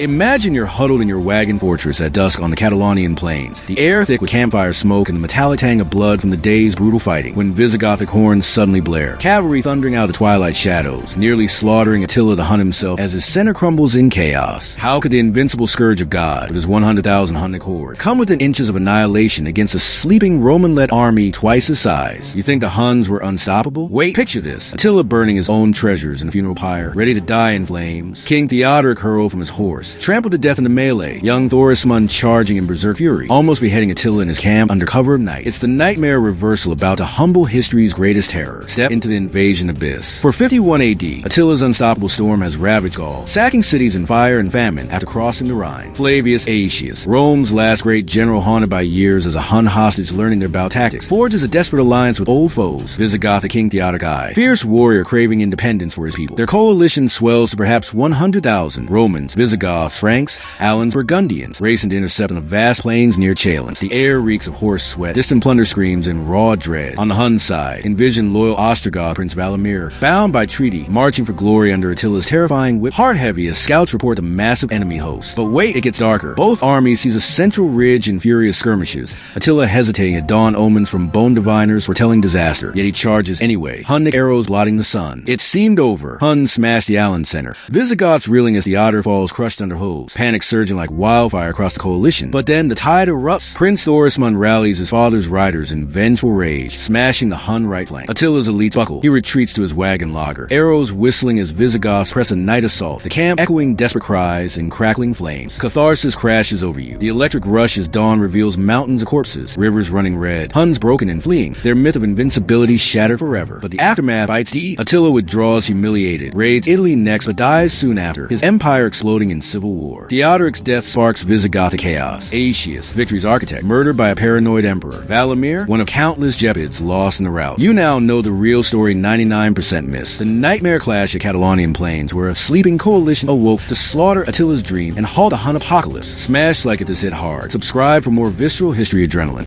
Imagine you're huddled in your wagon fortress at dusk on the Catalaunian plains, the air thick with campfire smoke and the metallic tang of blood from the day's brutal fighting, when Visigothic horns suddenly blare, cavalry thundering out of the twilight shadows, nearly slaughtering Attila the Hun himself as his center crumbles in chaos. How could the invincible scourge of God, with his 100,000 Hunnic horde, come within inches of annihilation against a sleeping Roman-led army twice his size? You think the Huns were unstoppable? Wait, picture this. Attila burning his own treasures in a funeral pyre, ready to die in flames. King Theodoric hurled from his horse, trampled to death in the melee, young Thorismund charging in berserk fury, almost beheading Attila in his camp under cover of night. It's the nightmare reversal about to humble history's greatest terror. Step into the invasion abyss. For 51 AD, Attila's unstoppable storm has ravaged Gaul, sacking cities in fire and famine after crossing the Rhine. Flavius Aetius, Rome's last great general haunted by years as a Hun hostage learning their battle tactics, forges a desperate alliance with old foes, Visigothic King Theodoric I, fierce warrior craving independence for his people. Their coalition swells to perhaps 100,000 Romans, Visigoths, Franks, Alans, Burgundians, racing to intercept on the vast plains near Chalons. The air reeks of horse sweat, distant plunder screams, and raw dread. On the Hun side, envision loyal Ostrogoth Prince Valamir, bound by treaty, marching for glory under Attila's terrifying whip, heart-heavy as scouts report the massive enemy host. But wait, it gets darker. Both armies seize a central ridge in furious skirmishes, Attila hesitating at dawn omens from bone diviners foretelling disaster, yet he charges anyway, Hunnic arrows blotting the sun. It seemed over. Huns smashed the Alan center, Visigoths reeling as Theodor falls crushed under hooves, panic surging like wildfire across the coalition. But then the tide erupts. Prince Thorismund rallies his father's riders in vengeful rage, smashing the Hun right flank. Attila's elites buckle. He retreats to his wagon laager, arrows whistling as Visigoths press a night assault, the camp echoing desperate cries and crackling flames. Catharsis crashes over you. The electric rush as dawn reveals mountains of corpses, rivers running red, Huns broken and fleeing, their myth of invincibility shattered forever. But the aftermath bites deep. Attila withdraws humiliated, raids Italy next but dies soon after, his empire exploding in civil war. Theodoric's death sparks Visigothic chaos. Aetius, victory's architect, murdered by a paranoid emperor. Valamir, one of countless Gepids lost in the rout. You now know the real story 99% missed. The nightmare clash at Catalaunian plains, where a sleeping coalition awoke to slaughter Attila's dream and halt a Hun apocalypse. Smash like it this hit hard. Subscribe for more visceral history adrenaline.